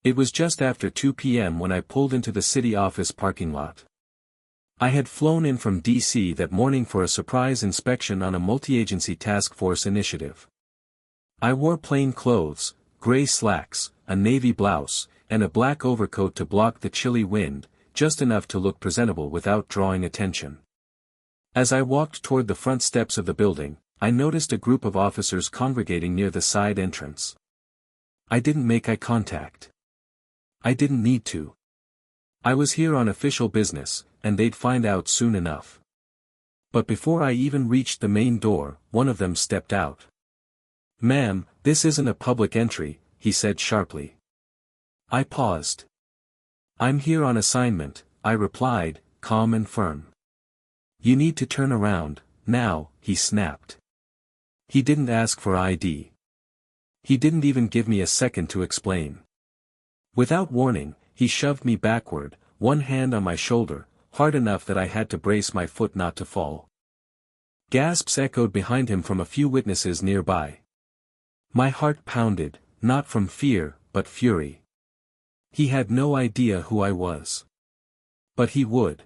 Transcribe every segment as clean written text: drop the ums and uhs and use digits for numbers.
It was just after 2 p.m. when I pulled into the city office parking lot. I had flown in from D.C. that morning for a surprise inspection on a multi-agency task force initiative. I wore plain clothes, gray slacks, a navy blouse, and a black overcoat to block the chilly wind, just enough to look presentable without drawing attention. As I walked toward the front steps of the building, I noticed a group of officers congregating near the side entrance. I didn't make eye contact. I didn't need to. I was here on official business, and they'd find out soon enough. But before I even reached the main door, one of them stepped out. "Ma'am, this isn't a public entry," he said sharply. I paused. "I'm here on assignment," I replied, calm and firm. "You need to turn around, now," he snapped. He didn't ask for ID. He didn't even give me a second to explain. Without warning, he shoved me backward, one hand on my shoulder, hard enough that I had to brace my foot not to fall. Gasps echoed behind him from a few witnesses nearby. My heart pounded, not from fear, but fury. He had no idea who I was. But he would.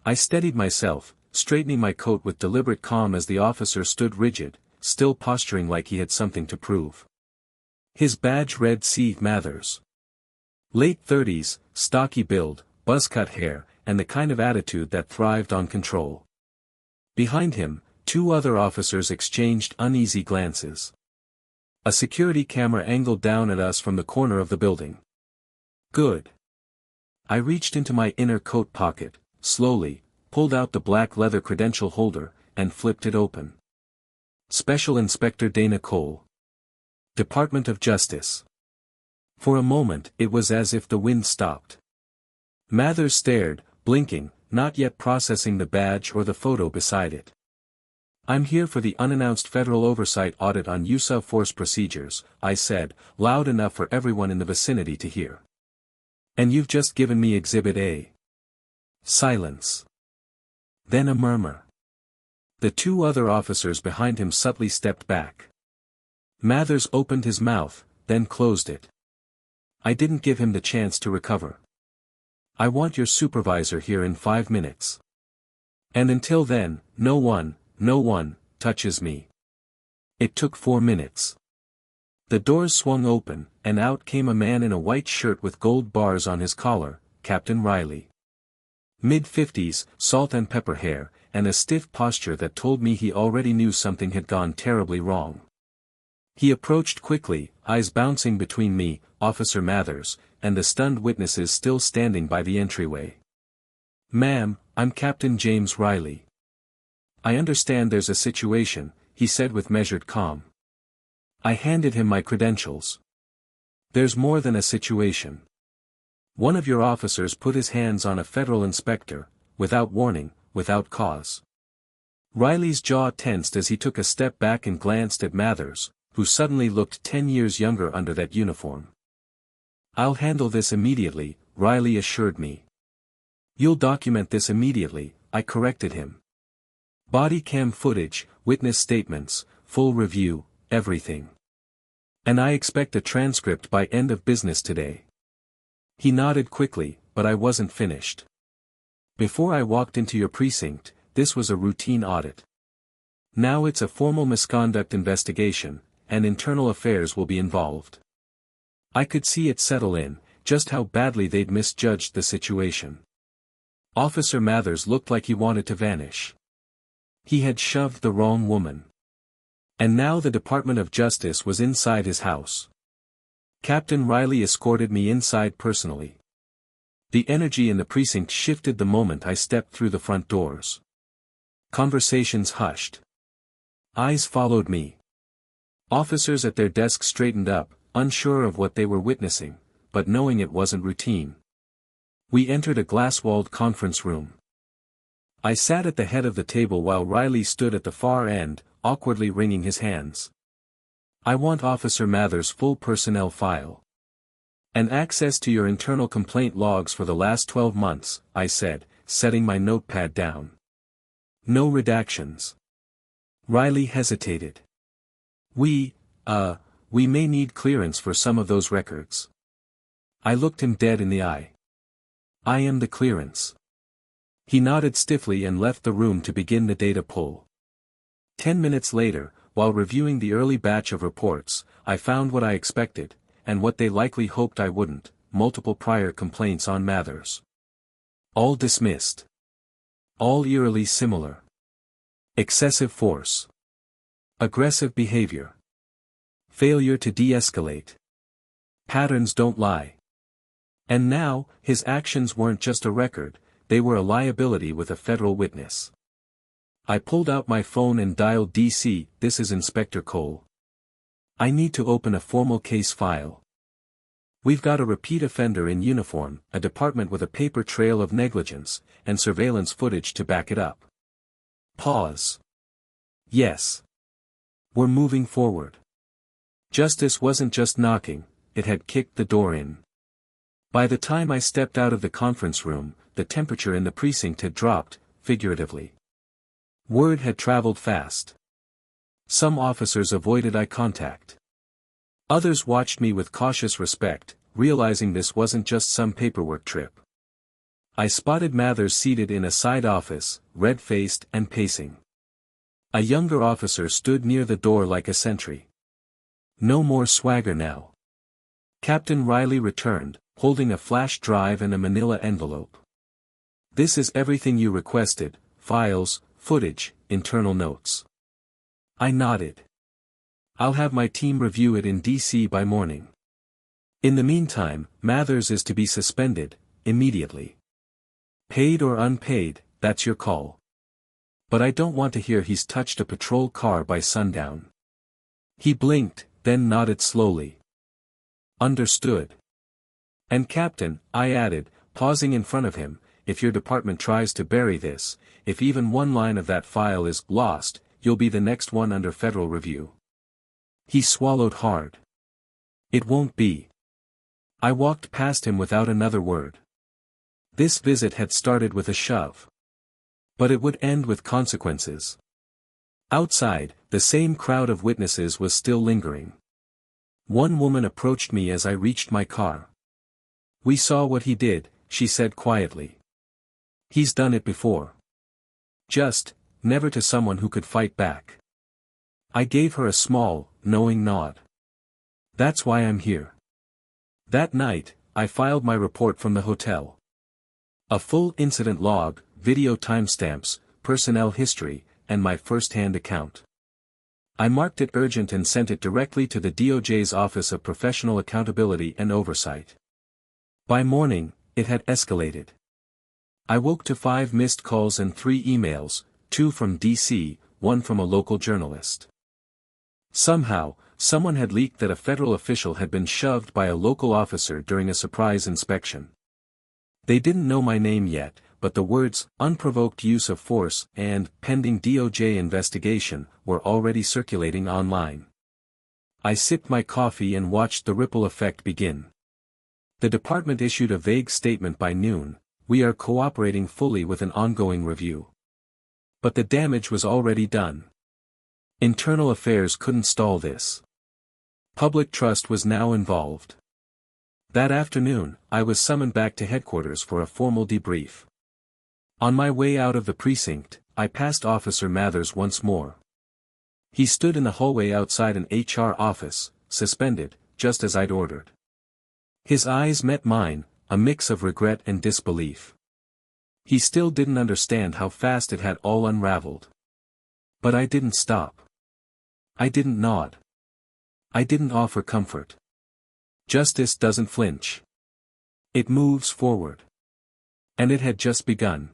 I steadied myself, straightening my coat with deliberate calm as the officer stood rigid, still posturing like he had something to prove. His badge read C. Mathers. Late 30s, stocky build, buzz-cut hair, and the kind of attitude that thrived on control. Behind him, two other officers exchanged uneasy glances. A security camera angled down at us from the corner of the building. Good. I reached into my inner coat pocket, slowly, pulled out the black leather credential holder, and flipped it open. Special Inspector Dana Cole. Department of Justice. For a moment it was as if the wind stopped. Mathers stared, blinking, not yet processing the badge or the photo beside it. "I'm here for the unannounced federal oversight audit on use of force procedures," I said, loud enough for everyone in the vicinity to hear. "And you've just given me Exhibit A." Silence. Then a murmur. The two other officers behind him subtly stepped back. Mathers opened his mouth, then closed it. I didn't give him the chance to recover. "I want your supervisor here in 5 minutes. And until then, no one touches me." It took 4 minutes. The doors swung open, and out came a man in a white shirt with gold bars on his collar, Captain Riley. Mid-50s, salt and pepper hair, and a stiff posture that told me he already knew something had gone terribly wrong. He approached quickly, eyes bouncing between me, Officer Mathers, and the stunned witnesses still standing by the entryway. "Ma'am, I'm Captain James Riley." "I understand there's a situation," he said with measured calm. I handed him my credentials. "There's more than a situation. One of your officers put his hands on a federal inspector, without warning, without cause." Riley's jaw tensed as he took a step back and glanced at Mathers, who suddenly looked 10 years younger under that uniform. "I'll handle this immediately," Riley assured me. "You'll document this immediately," I corrected him. "Body cam footage, witness statements, full review, everything. And I expect a transcript by end of business today." He nodded quickly, but I wasn't finished. "Before I walked into your precinct, this was a routine audit. Now it's a formal misconduct investigation, and internal affairs will be involved." I could see it settle in, just how badly they'd misjudged the situation. Officer Mathers looked like he wanted to vanish. He had shoved the wrong woman. And now the Department of Justice was inside his house. Captain Riley escorted me inside personally. The energy in the precinct shifted the moment I stepped through the front doors. Conversations hushed. Eyes followed me. Officers at their desks straightened up, unsure of what they were witnessing, but knowing it wasn't routine. We entered a glass-walled conference room. I sat at the head of the table while Riley stood at the far end, awkwardly wringing his hands. "I want Officer Mathers' full personnel file. And access to your internal complaint logs for the last 12 months, I said, setting my notepad down. "No redactions." Riley hesitated. We may need clearance for some of those records." I looked him dead in the eye. I am the clearance. He nodded stiffly and left the room to begin the data pull. 10 minutes later, while reviewing the early batch of reports, I found what I expected, and what they likely hoped I wouldn't: multiple prior complaints on Mathers. All dismissed. All eerily similar. Excessive force. Aggressive behavior. Failure to de-escalate. Patterns don't lie. And now, his actions weren't just a record, they were a liability with a federal witness. I pulled out my phone and dialed DC. This is Inspector Cole. I need to open a formal case file. We've got a repeat offender in uniform, a department with a paper trail of negligence, and surveillance footage to back it up. Pause. Yes. We're moving forward. Justice wasn't just knocking, it had kicked the door in. By the time I stepped out of the conference room, the temperature in the precinct had dropped, figuratively. Word had traveled fast. Some officers avoided eye contact. Others watched me with cautious respect, realizing this wasn't just some paperwork trip. I spotted Mathers seated in a side office, red-faced and pacing. A younger officer stood near the door like a sentry. No more swagger now. Captain Riley returned, holding a flash drive and a manila envelope. This is everything you requested: files, footage, internal notes. I nodded. I'll have my team review it in DC by morning. In the meantime, Mathers is to be suspended, immediately. Paid or unpaid, that's your call. But I don't want to hear he's touched a patrol car by sundown. He blinked, then nodded slowly. Understood. And Captain, I added, pausing in front of him, if your department tries to bury this, if even one line of that file is lost, you'll be the next one under federal review. He swallowed hard. It won't be. I walked past him without another word. This visit had started with a shove. But it would end with consequences. Outside, the same crowd of witnesses was still lingering. One woman approached me as I reached my car. We saw what he did, she said quietly. He's done it before. Just, never to someone who could fight back. I gave her a small, knowing nod. That's why I'm here. That night, I filed my report from the hotel. A full incident log, video timestamps, personnel history, and my first-hand account. I marked it urgent and sent it directly to the DOJ's Office of Professional Accountability and Oversight. By morning, it had escalated. I woke to 5 missed calls and 3 emails, 2 from DC, 1 from a local journalist. Somehow, someone had leaked that a federal official had been shoved by a local officer during a surprise inspection. They didn't know my name yet, but the words, unprovoked use of force, and, pending DOJ investigation, were already circulating online. I sipped my coffee and watched the ripple effect begin. The department issued a vague statement by noon: we are cooperating fully with an ongoing review. But the damage was already done. Internal affairs couldn't stall this. Public trust was now involved. That afternoon, I was summoned back to headquarters for a formal debrief. On my way out of the precinct, I passed Officer Mathers once more. He stood in the hallway outside an HR office, suspended, just as I'd ordered. His eyes met mine, a mix of regret and disbelief. He still didn't understand how fast it had all unraveled. But I didn't stop. I didn't nod. I didn't offer comfort. Justice doesn't flinch. It moves forward. And it had just begun.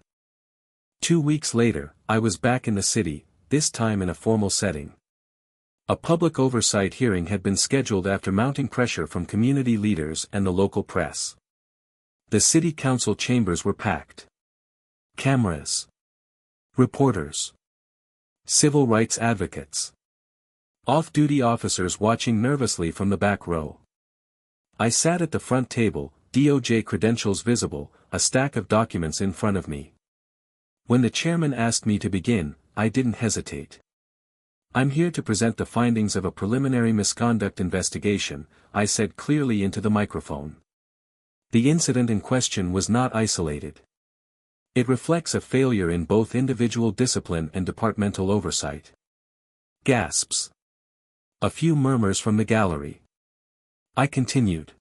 2 weeks later, I was back in the city, this time in a formal setting. A public oversight hearing had been scheduled after mounting pressure from community leaders and the local press. The city council chambers were packed. Cameras. Reporters. Civil rights advocates. Off-duty officers watching nervously from the back row. I sat at the front table, DOJ credentials visible, a stack of documents in front of me. When the chairman asked me to begin, I didn't hesitate. I'm here to present the findings of a preliminary misconduct investigation, I said clearly into the microphone. The incident in question was not isolated. It reflects a failure in both individual discipline and departmental oversight. Gasps. A few murmurs from the gallery. I continued.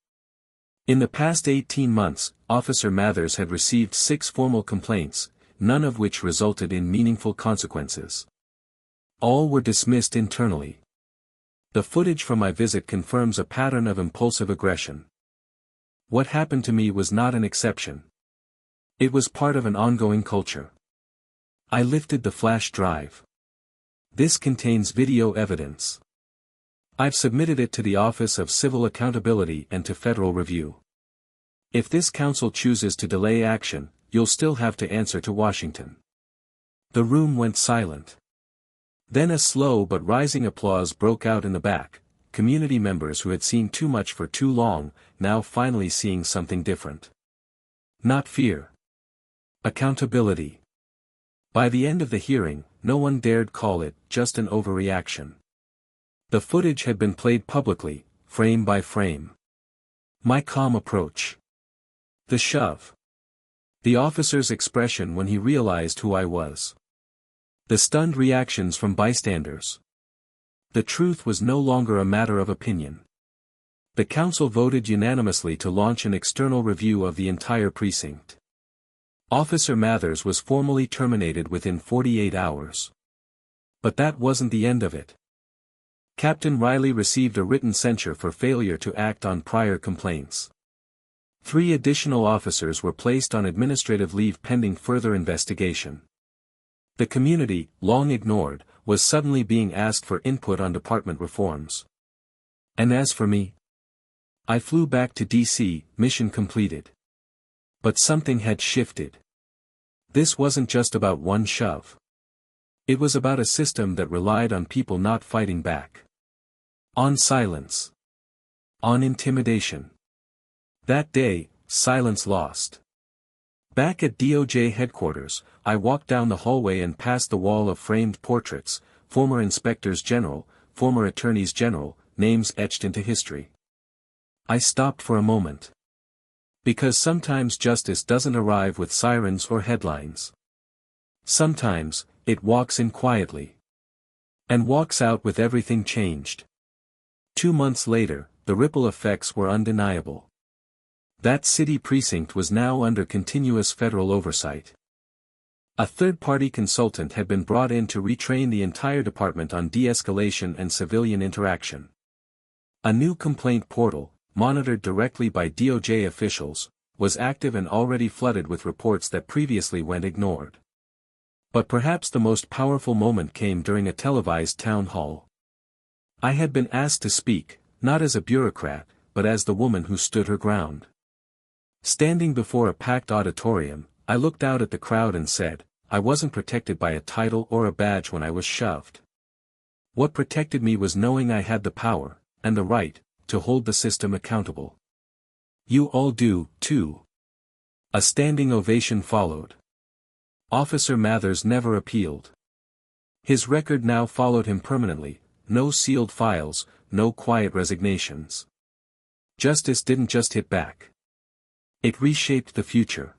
In the past 18 months, Officer Mathers had received 6 formal complaints, none of which resulted in meaningful consequences. All were dismissed internally. The footage from my visit confirms a pattern of impulsive aggression. What happened to me was not an exception. It was part of an ongoing culture. I lifted the flash drive. This contains video evidence. I've submitted it to the Office of Civil Accountability and to Federal Review. If this council chooses to delay action, you'll still have to answer to Washington. The room went silent. Then a slow but rising applause broke out in the back, community members who had seen too much for too long, now finally seeing something different. Not fear. Accountability. By the end of the hearing, no one dared call it just an overreaction. The footage had been played publicly, frame by frame. My calm approach. The shove. The officer's expression when he realized who I was. The stunned reactions from bystanders. The truth was no longer a matter of opinion. The council voted unanimously to launch an external review of the entire precinct. Officer Mathers was formally terminated within 48 hours. But that wasn't the end of it. Captain Riley received a written censure for failure to act on prior complaints. 3 additional officers were placed on administrative leave pending further investigation. The community, long ignored, was suddenly being asked for input on department reforms. And as for me, I flew back to D.C., mission completed. But something had shifted. This wasn't just about one shove. It was about a system that relied on people not fighting back. On silence. On intimidation. That day, silence lost. Back at DOJ headquarters, I walked down the hallway and past the wall of framed portraits, former inspectors general, former attorneys general, names etched into history. I stopped for a moment. Because sometimes justice doesn't arrive with sirens or headlines. Sometimes, it walks in quietly. And walks out with everything changed. 2 months later, the ripple effects were undeniable. That city precinct was now under continuous federal oversight. A third-party consultant had been brought in to retrain the entire department on de-escalation and civilian interaction. A new complaint portal, monitored directly by DOJ officials, was active and already flooded with reports that previously went ignored. But perhaps the most powerful moment came during a televised town hall. I had been asked to speak, not as a bureaucrat, but as the woman who stood her ground. Standing before a packed auditorium, I looked out at the crowd and said, I wasn't protected by a title or a badge when I was shoved. What protected me was knowing I had the power, and the right, to hold the system accountable. You all do, too. A standing ovation followed. Officer Mathers never appealed. His record now followed him permanently, no sealed files, no quiet resignations. Justice didn't just hit back. It reshaped the future.